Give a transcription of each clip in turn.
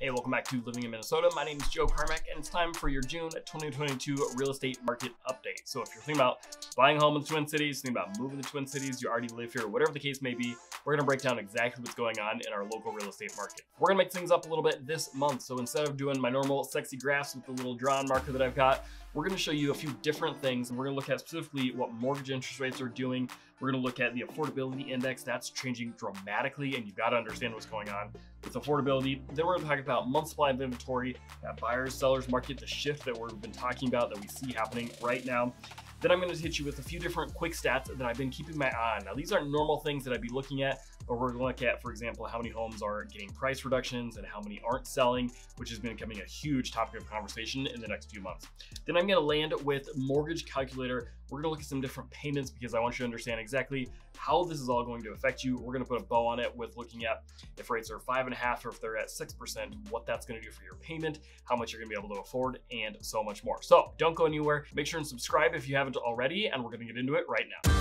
Hey, welcome back to Living in Minnesota. My name is Joe Carmack, and it's time for your June 2022 real estate market update. So if you're thinking about buying a home in the Twin Cities, thinking about moving to the Twin Cities, you already live here, whatever the case may be, we're gonna break down exactly what's going on in our local real estate market. We're gonna make things up a little bit this month. So instead of doing my normal sexy graphs with the little drawn marker that I've got, we're gonna show you a few different things. And we're gonna look at specifically what mortgage interest rates are doing. We're gonna look at the Affordability Index. That's changing dramatically, and you've got to understand what's going on with affordability. Then we're gonna talk about month supply of inventory, that buyers, sellers market, the shift that we've been talking about that we see happening right now. Then I'm going to hit you with a few different quick stats that I've been keeping my eye on. Now, these aren't normal things that I'd be looking at, but we're going to look at, for example, how many homes are getting price reductions and how many aren't selling, which has been becoming a huge topic of conversation in the next few months. Then I'm going to land with mortgage calculator. We're going to look at some different payments because I want you to understand exactly how this is all going to affect you. We're going to put a bow on it with looking at if rates are 5.5 or if they're at 6%, what that's going to do for your payment, how much you're going to be able to afford, and so much more. So don't go anywhere. Make sure and subscribe if you haven't already, and we're going to get into it right now.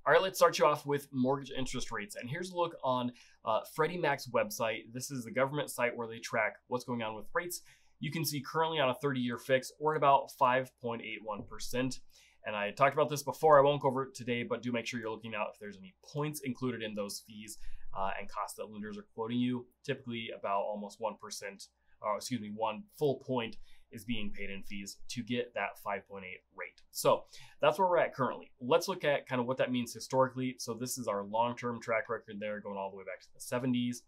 All right, let's start you off with mortgage interest rates. And here's a look on Freddie Mac's website. This is the government site where they track what's going on with rates. You can see currently on a 30-year fix, we're at about 5.81%. And I talked about this before, I won't go over it today, but do make sure you're looking out if there's any points included in those fees and costs that lenders are quoting you. Typically about almost 1%, one full point is being paid in fees to get that 5.8 rate. So that's where we're at currently. Let's look at kind of what that means historically. So this is our long-term track record there, going all the way back to the 70s.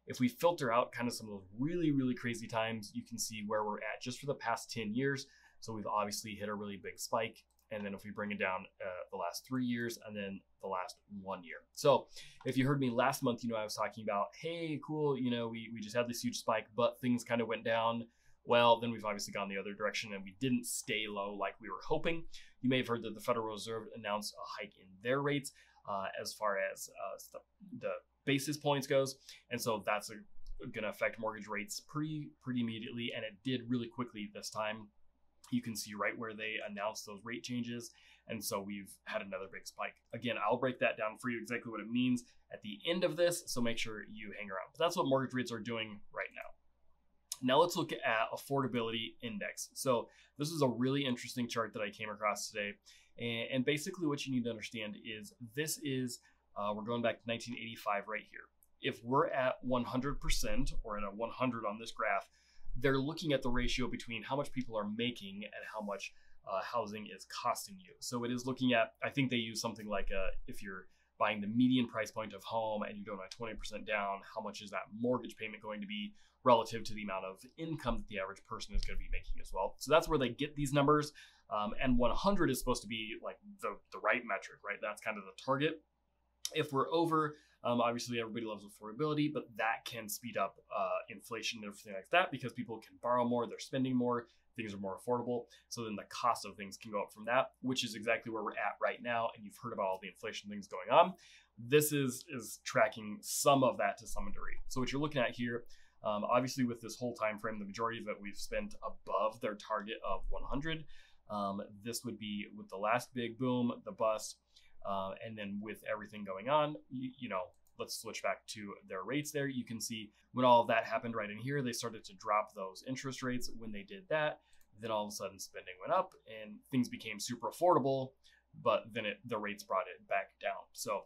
If we filter out kind of some of those really, really crazy times, you can see where we're at just for the past 10 years. So we've obviously hit a really big spike. And then if we bring it down the last 3 years and then the last 1 year. So if you heard me last month, I was talking about, hey, cool, we just had this huge spike, but things kind of went down. Well, then we've obviously gone the other direction and we didn't stay low like we were hoping. You may have heard that the Federal Reserve announced a hike in their rates as far as the basis points goes. And so that's going to affect mortgage rates pretty immediately. And it did really quickly this time. You can see right where they announced those rate changes. And so we've had another big spike. Again, I'll break that down for you exactly what it means at the end of this. So make sure you hang around. But that's what mortgage rates are doing right now. Now let's look at Affordability Index. So this is a really interesting chart that I came across today. And basically what you need to understand is this is, we're going back to 1985 right here. If we're at 100% or at a 100 on this graph, they're looking at the ratio between how much people are making and how much housing is costing you. So it is looking at, I think they use something like if you're buying the median price point of home and you're going at 20% down, how much is that mortgage payment going to be relative to the amount of income that the average person is going to be making as well. So that's where they get these numbers. And 100 is supposed to be like the right metric, right? That's kind of the target. If we're over, obviously everybody loves affordability, but that can speed up inflation and everything like that because people can borrow more, they're spending more, things are more affordable. So then the cost of things can go up from that, which is exactly where we're at right now. And you've heard about all the inflation things going on. This is tracking some of that to some degree. So what you're looking at here, obviously with this whole time frame, the majority of it we've spent above their target of 100. This would be with the last big boom, the bust, and then with everything going on, let's switch back to their rates there. You can see when all of that happened right in here, they started to drop those interest rates. When they did that, then all of a sudden spending went up and things became super affordable, but then the rates brought it back down. So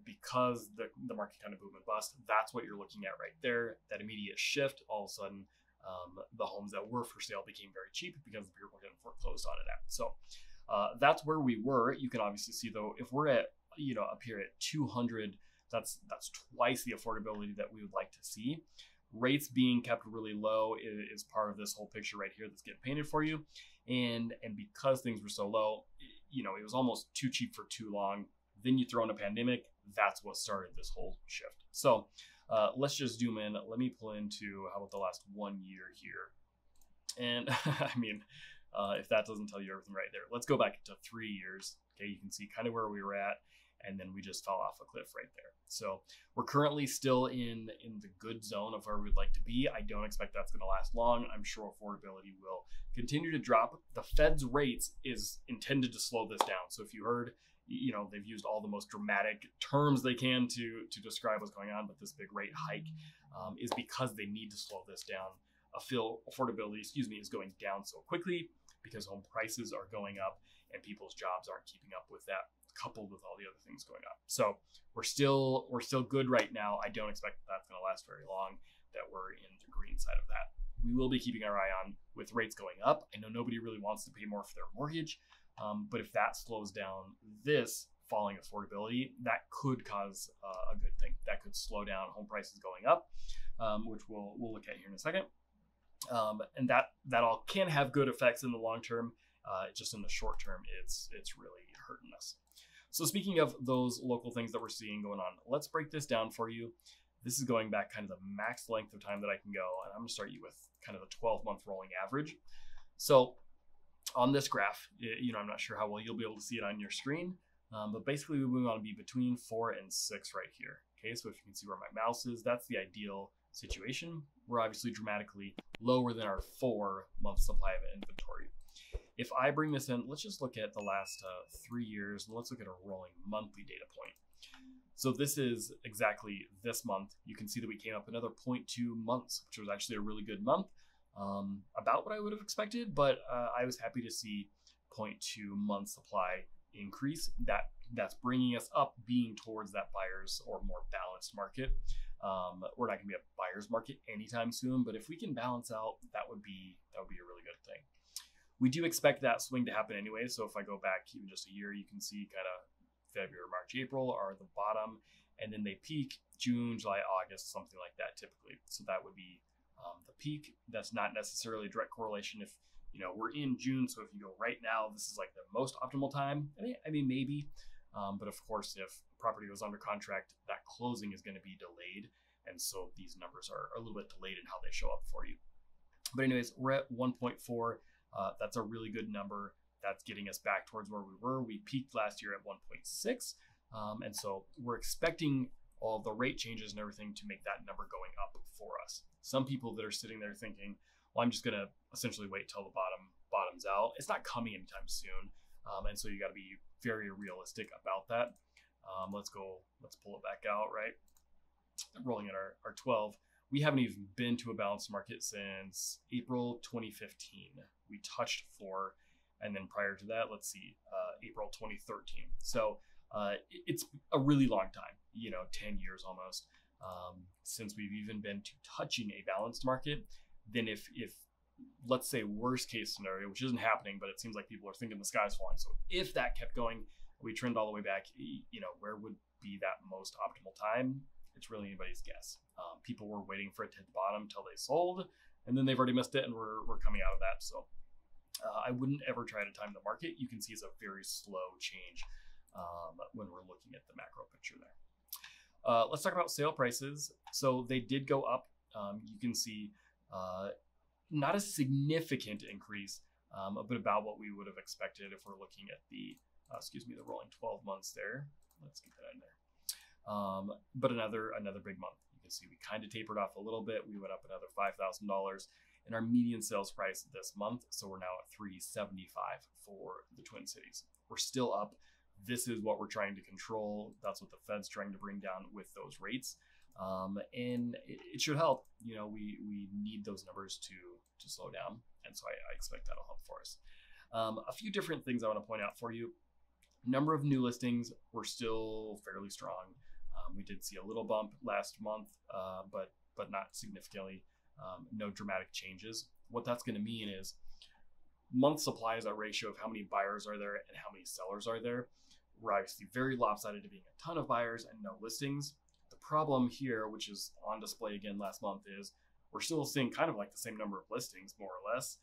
because the market kind of boom and bust, that's what you're looking at right there. That immediate shift, all of a sudden, the homes that were for sale became very cheap because the people were getting foreclosed on it at. So that's where we were. You can obviously see though, if we're at, up here at 200, that's twice the affordability that we would like to see. Rates being kept really low is part of this whole picture right here that's getting painted for you. And because things were so low, it was almost too cheap for too long. Then you throw in a pandemic, that's what started this whole shift. So let's just zoom in. Let me pull into, how about the last 1 year here? And I mean, if that doesn't tell you everything right there, let's go back to 3 years. Okay, you can see kind of where we were at. And then we just fell off a cliff right there. So we're currently still in the good zone of where we'd like to be. I don't expect that's going to last long. I'm sure affordability will continue to drop. The Fed's rates is intended to slow this down. So if you heard they've used all the most dramatic terms they can to describe what's going on, but this big rate hike is because they need to slow this down. Affordability, is going down so quickly because home prices are going up and people's jobs aren't keeping up with that, coupled with all the other things going up. So we're still good right now. I don't expect that's going to last very long, that we're in the green side of that. We will be keeping our eye on with rates going up. I know nobody really wants to pay more for their mortgage, but if that slows down this falling affordability, that could cause a good thing. That could slow down home prices going up, which we'll look at here in a second. And that all can have good effects in the long term. Just in the short term, it's really hurting us. So speaking of those local things that we're seeing going on, let's break this down for you. This is going back kind of the max length of time that I can go, and I'm going to start you with kind of the 12-month rolling average. So on this graph, I'm not sure how well you'll be able to see it on your screen, but basically we want to be between 4 and 6 right here. Okay, so if you can see where my mouse is, that's the ideal situation. We're obviously dramatically lower than our 4-month supply of inventory. If I bring this in, let's just look at the last 3 years, and let's look at a rolling monthly data point. So this is exactly this month. You can see that we came up another 0.2 months, which was actually a really good month, about what I would have expected, but I was happy to see 0.2 month supply increase. That's bringing us up, being towards that buyer's or more balanced market. We're not going to be a buyer's market anytime soon, but if we can balance out, that would be a really good thing. We do expect that swing to happen anyway. So if I go back even just a year, you can see kind of February, March, April are the bottom, and then they peak June, July, August, something like that typically. So that would be the peak. That's not necessarily a direct correlation if we're in June. So if you go right now, this is like the most optimal time. I mean maybe, but of course, if property was under contract, that closing is going to be delayed, and so these numbers are a little bit delayed in how they show up for you. But anyways, we're at 1.4. That's a really good number. That's getting us back towards where we were. We peaked last year at 1.6. And so we're expecting all the rate changes and everything to make that number going up for us. Some people that are sitting there thinking, well, I'm just going to essentially wait till the bottoms out. It's not coming anytime soon. And so you got to be very realistic about that. Let's pull it back out, right? Rolling at our 12. We haven't even been to a balanced market since April 2015. We touched 4. And then prior to that, let's see, April 2013. So it's a really long time, 10 years almost, since we've even been to touching a balanced market. Then if let's say worst case scenario, which isn't happening, but it seems like people are thinking the sky's falling. So if that kept going, we trend all the way back, where would be that most optimal time? It's really anybody's guess. People were waiting for it to hit the bottom until they sold, and then they've already missed it, and we're coming out of that. So I wouldn't ever try to time the market. You can see it's a very slow change when we're looking at the macro picture there. Let's talk about sale prices. So they did go up. You can see not a significant increase, but about what we would have expected if we're looking at the rolling 12 months there. Let's get that in there. But another big month. You can see we kind of tapered off a little bit. We went up another $5,000 in our median sales price this month. So we're now at $375 for the Twin Cities. We're still up. This is what we're trying to control. That's what the Fed's trying to bring down with those rates. And it should help. We need those numbers to slow down. And so I expect that'll help for us. A few different things I want to point out for you. Number of new listings were still fairly strong. We did see a little bump last month, but not significantly. No dramatic changes. What that's going to mean is month supply is a ratio of how many buyers are there and how many sellers are there. We're obviously very lopsided to being a ton of buyers and no listings. The problem here, which is on display again last month, is we're still seeing kind of like the same number of listings, more or less.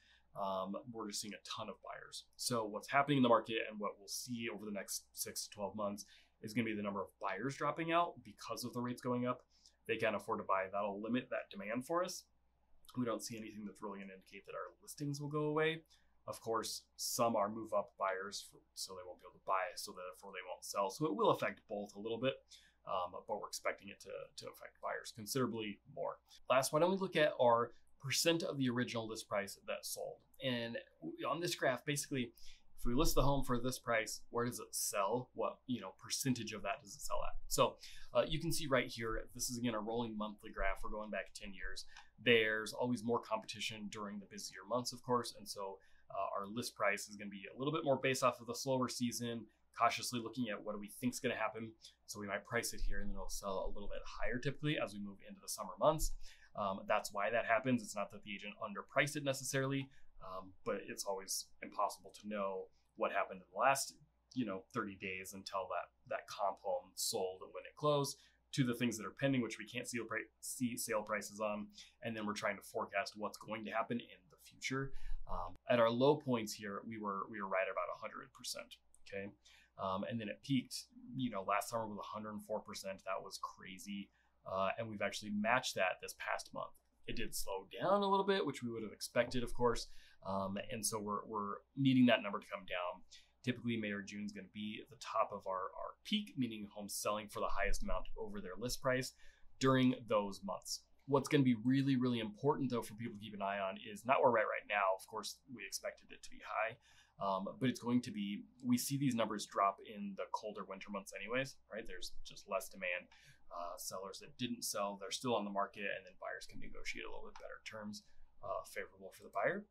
We're just seeing a ton of buyers. So what's happening in the market and what we'll see over the next 6 to 12 months is going to be the number of buyers dropping out because of the rates going up. They can't afford to buy. That'll limit that demand for us. We don't see anything that's really going to indicate that our listings will go away. Of course, some are move up buyers, so they won't be able to buy, so therefore they won't sell. So it will affect both a little bit, but we're expecting it to affect buyers considerably more. Last, why don't we look at our percent of the original list price that sold? And on this graph, basically, if we list the home for this price, where does it sell? What, percentage of that does it sell at? So you can see right here, this is again a rolling monthly graph. We're going back 10 years. There's always more competition during the busier months, of course. And so our list price is going to be a little bit more based off of the slower season, cautiously looking at what do we think is going to happen. So we might price it here and then it'll sell a little bit higher typically as we move into the summer months. That's why that happens. It's not that the agent underpriced it necessarily, but it's always impossible to know what happened in the last 30 days until that comp home sold and when it closed, to the things that are pending, which we can't see sale prices on. And then we're trying to forecast what's going to happen in the future. At our low points here, we were right about 100%. Okay. And then it peaked, last summer with 104%. That was crazy. And we've actually matched that this past month. It did slow down a little bit, which we would have expected, of course. And so we're needing that number to come down. Typically, May or June is going to be at the top of our peak, meaning homes selling for the highest amount over their list price during those months. What's going to be really, really important, though, for people to keep an eye on is not where we're at right now. Of course, we expected it to be high, but it's going to be, we see these numbers drop in the colder winter months anyways, right? There's just less demand. Sellers that didn't sell, they're still on the market, and then buyers can negotiate a little bit better terms, favorable for the buyer.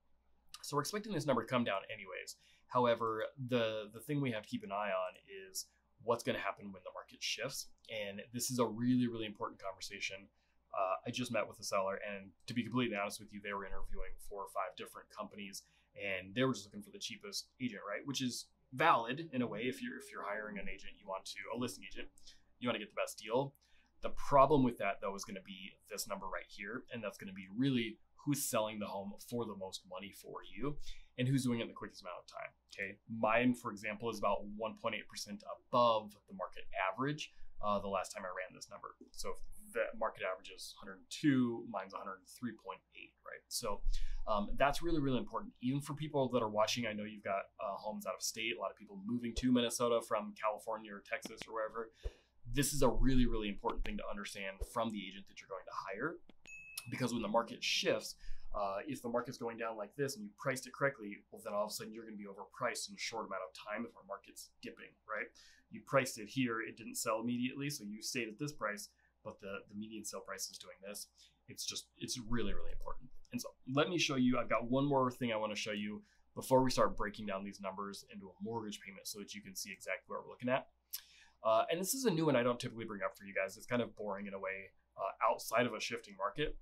So we're expecting this number to come down anyways. However, the thing we have to keep an eye on is what's going to happen when the market shifts. And this is a really, really important conversation. I just met with a seller, and to be completely honest with you, they were interviewing 4 or 5 different companies, and they were just looking for the cheapest agent, right? Which is valid in a way. If you're hiring an agent, a listing agent, you want to get the best deal. The problem with that, though, is going to be this number right here, and that's going to be really who's selling the home for the most money for you and who's doing it in the quickest amount of time. Okay, mine, for example, is about 1.8% above the market average the last time I ran this number. So if the market average is 102, mine's 103.8, right? So that's really, really important. Even for people that are watching, I know you've got homes out of state, a lot of people moving to Minnesota from California or Texas or wherever. This is a really, really important thing to understand from the agent that you're going to hire, because when the market shifts, if the market's going down like this and you priced it correctly, well, then all of a sudden you're going to be overpriced in a short amount of time if our market's dipping, right? You priced it here, it didn't sell immediately, so you stayed at this price, but the median sale price is doing this. It's really, really important. And so let me show you, I've got one more thing I want to show you before we start breaking down these numbers into a mortgage payment so that you can see exactly what we're looking at. And this is a new one I don't typically bring up for you guys. It's kind of boring in a way outside of a shifting market.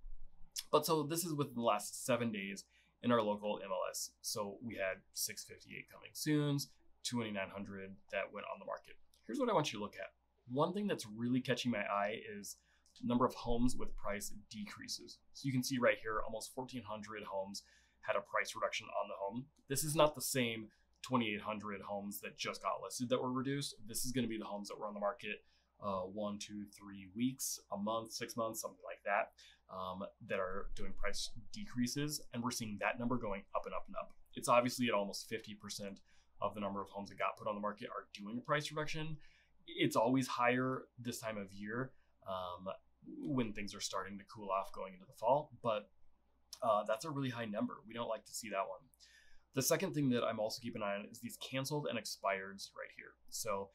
But so this is within the last 7 days in our local MLS. So we had 658 coming soons, 2,900 that went on the market. Here's what I want you to look at. One thing that's really catching my eye is the number of homes with price decreases. So you can see right here, almost 1,400 homes had a price reduction on the home. This is not the same 2,800 homes that just got listed that were reduced. This is going to be the homes that were on the market 1, 2, 3 weeks, a month, 6 months, something like that, that are doing price decreases. And we're seeing that number going up and up and up. It's obviously at almost 50% of the number of homes that got put on the market are doing a price reduction. It's always higher this time of year when things are starting to cool off going into the fall, but that's a really high number. We don't like to see that one. The second thing that I'm also keeping an eye on is these canceled and expireds right here. So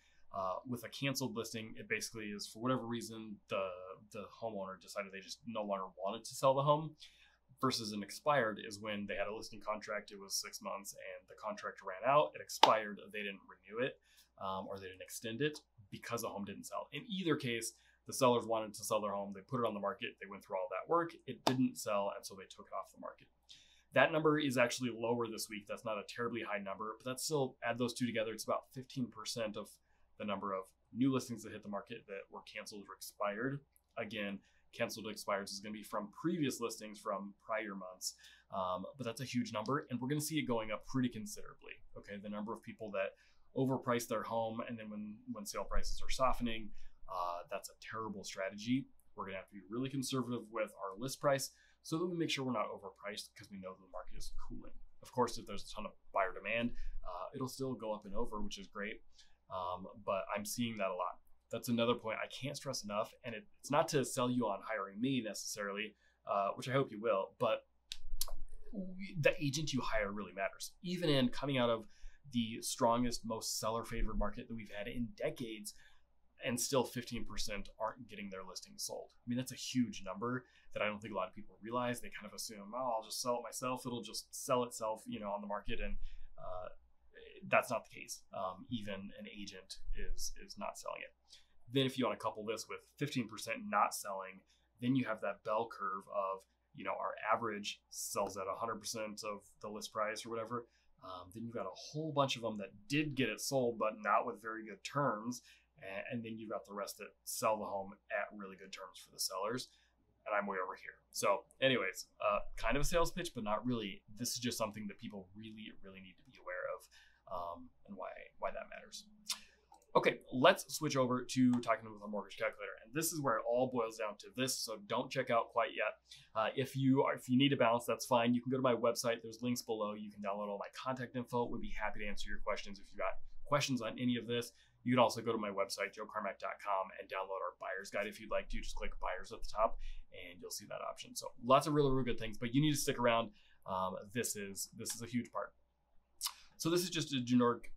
with a canceled listing, it basically is for whatever reason, the homeowner decided they just no longer wanted to sell the home, versus an expired is when they had a listing contract, it was 6 months and the contract ran out, it expired, they didn't renew it or they didn't extend it because the home didn't sell. In either case, the sellers wanted to sell their home, they put it on the market, they went through all that work, it didn't sell, and so they took it off the market. That number is actually lower this week. That's not a terribly high number, but that's still, add those two together, it's about 15% of the number of new listings that hit the market that were canceled or expired. Again, canceled or expires is going to be from previous listings from prior months, but that's a huge number, and we're going to see it going up pretty considerably. Okay, the number of people that overprice their home, and then when sale prices are softening, that's a terrible strategy. We're going to have to be really conservative with our list price so that we make sure we're not overpriced, because we know the market is cooling. Of course, if there's a ton of buyer demand, it'll still go up and over, which is great. But I'm seeing that a lot. That's another point I can't stress enough. And it's not to sell you on hiring me necessarily, which I hope you will, but the agent you hire really matters. Even in coming out of the strongest, most seller favored market that we've had in decades, and still 15% aren't getting their listings sold. I mean, that's a huge number that I don't think a lot of people realize. They kind of assume, oh, I'll just sell it myself. It'll just sell itself, on the market. And that's not the case. Even an agent is not selling it. Then if you want to couple this with 15% not selling, then you have that bell curve of, our average sells at 100% of the list price or whatever. Then you've got a whole bunch of them that did get it sold, but not with very good terms. And then you've got the rest that sell the home at really good terms for the sellers. And I'm way over here. So anyways, kind of a sales pitch, but not really. This is just something that people really, really need to be aware of, and why that matters. Okay, let's switch over to talking with a mortgage calculator. And this is where it all boils down to this, so don't check out quite yet. If you need a balance, that's fine. You can go to my website. There's links below. You can download all my contact info. We'd be happy to answer your questions if you got questions on any of this. You can also go to my website, jcarmack.com, and download our buyer's guide if you'd like to. Just click buyers at the top and you'll see that option. So lots of really, really good things, but you need to stick around. This is a huge part. So this is just a generic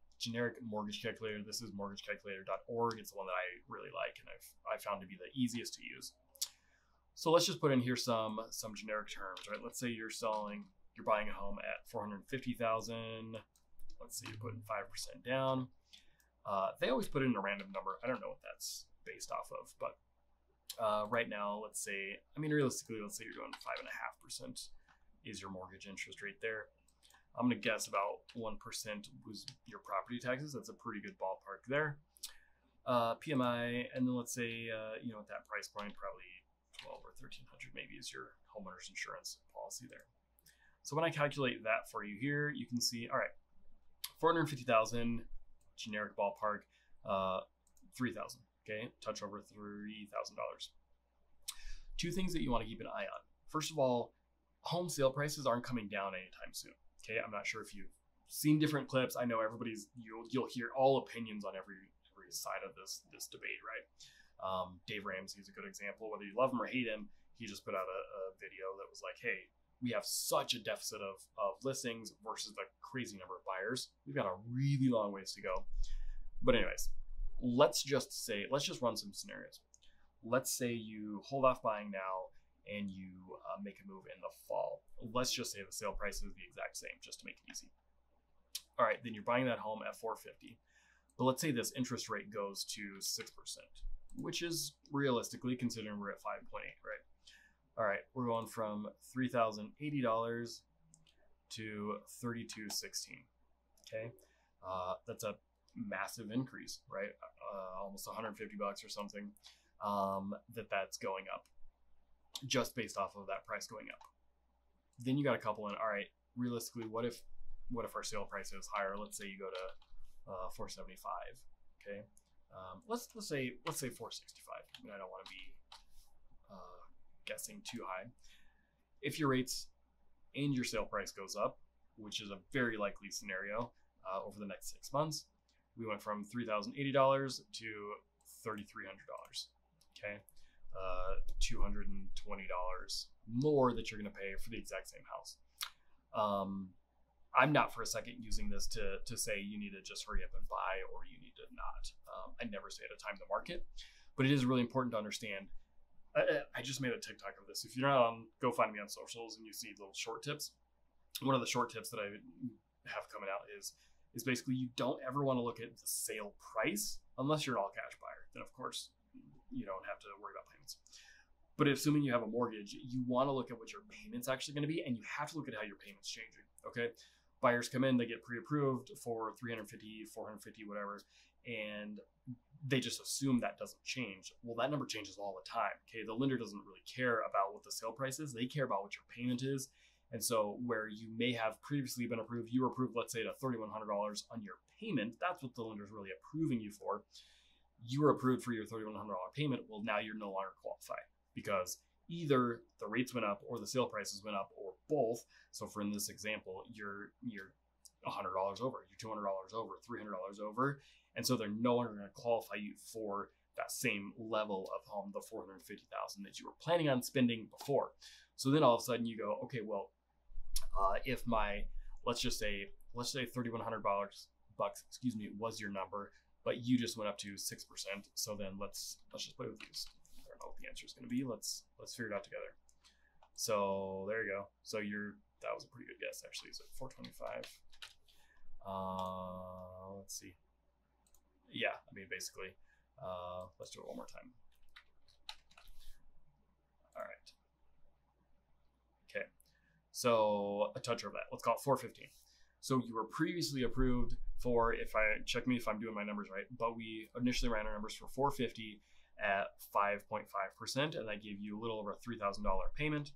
mortgage calculator. This is mortgagecalculator.org. It's the one that I really like and I found to be the easiest to use. So let's just put in here some generic terms, right? Let's say you're buying a home at $450,000. Let's say you're putting 5% down. They always put in a random number. I don't know what that's based off of, but right now, realistically, let's say you're doing 5.5% is your mortgage interest rate there. I'm going to guess about 1% was your property taxes. That's a pretty good ballpark there. PMI, and then let's say, at that price point, probably $1,200 or $1,300 maybe is your homeowner's insurance policy there. So when I calculate that for you here, you can see, all right, $450,000, generic ballpark, $3,000, okay? Touch over $3,000. Two things that you want to keep an eye on. First of all, home sale prices aren't coming down anytime soon. Okay, I'm not sure if you've seen different clips. I know you'll hear all opinions on every side of this debate, right? Dave Ramsey is a good example. Whether you love him or hate him, he just put out a video that was like, hey, we have such a deficit of listings versus the crazy number of buyers. We've got a really long ways to go. But anyways, let's just run some scenarios. Let's say you hold off buying now and you make a move in the fall. Let's just say the sale price is the exact same, just to make it easy. All right, then you're buying that home at $450,000. But let's say this interest rate goes to 6%, which is realistically, considering we're at 5.8, right? All right, we're going from $3,080 to $3,216. Okay, that's a massive increase, right? Almost $150 or something. That's going up, just based off of that price going up. Then you got a couple in. All right, realistically, what if our sale price is higher? Let's say you go to $475. Okay, let's say $465. I don't want to be guessing too high. If your rates and your sale price goes up, which is a very likely scenario over the next 6 months, we went from $3,080 to $3,300. Okay, $220 more that you're going to pay for the exact same house. I'm not for a second using this to say you need to just hurry up and buy or you need to not. I never say to time the market, but it is really important to understand. I just made a TikTok of this. If you're not on, go find me on socials and you see little short tips. One of the short tips that I have coming out is basically you don't ever want to look at the sale price unless you're an all cash buyer. Then of course you don't have to worry about payments. But assuming you have a mortgage, you want to look at what your payment's actually going to be, and you have to look at how your payment's changing. Okay, buyers come in, they get pre-approved for $350, $450, whatever, and they just assume that doesn't change. Well, that number changes all the time. Okay, the lender doesn't really care about what the sale price is; they care about what your payment is. And so, where you may have previously been approved, you were approved, let's say, to $3,100 on your payment. That's what the lender is really approving you for. You were approved for your $3,100 payment. Well, now you're no longer qualified because either the rates went up or the sale prices went up or both. So for in this example, you're $100 over, you're $200 over, $300 over. And so they're no longer going to qualify you for that same level of home, the $450,000 that you were planning on spending before. So then all of a sudden you go, okay, well, if let's say $3,100 bucks, excuse me, was your number, but you just went up to 6%. So then let's just play with these. I don't know what the answer is going to be. Let's figure it out together. So there you go. So that was a pretty good guess actually. Is it 425? Let's see. Yeah, I mean basically. Let's do it one more time. All right. Okay. So a touch over that. Let's call it 415. So you were previously approved for, check me if I'm doing my numbers right, but we initially ran our numbers for 450 at 5.5%, and that gave you a little over a $3,000 payment.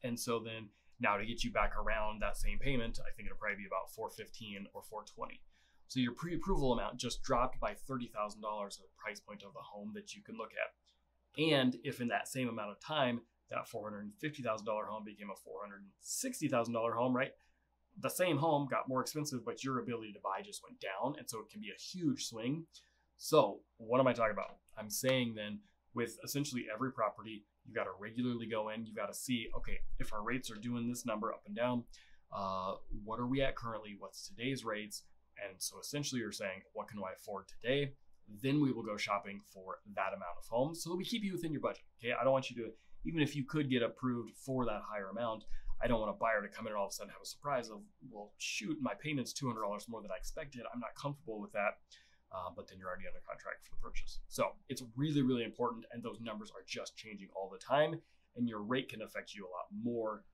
And so then now to get you back around that same payment, I think it'll probably be about 415 or 420. So your pre-approval amount just dropped by $30,000 of the price point of the home that you can look at. And if in that same amount of time, that $450,000 home became a $460,000 home, right? The same home got more expensive, but your ability to buy just went down. And so it can be a huge swing. So what am I talking about? I'm saying then with essentially every property, you got to regularly go in, you got to see, okay, if our rates are doing this number up and down, what are we at currently? What's today's rates? And so essentially you're saying, what can I afford today? Then we will go shopping for that amount of homes so that we keep you within your budget. Okay. I don't want you to, even if you could get approved for that higher amount, I don't want a buyer to come in and all of a sudden have a surprise of, well, shoot, my payment's $200 more than I expected. I'm not comfortable with that. But then you're already under contract for the purchase. So it's really, really important. And those numbers are just changing all the time. And your rate can affect you a lot more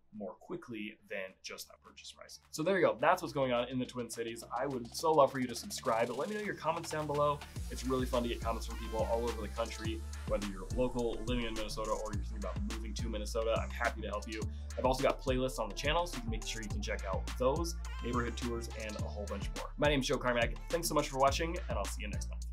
quickly than just that purchase price. So there you go. That's what's going on in the Twin Cities. I would so love for you to subscribe. Let me know your comments down below. It's really fun to get comments from people all over the country, whether you're local, living in Minnesota, or you're thinking about moving to Minnesota. I'm happy to help you. I've also got playlists on the channel, so you can make sure you can check out those, neighborhood tours, and a whole bunch more. My name is Joe Carmack. Thanks so much for watching, and I'll see you next month.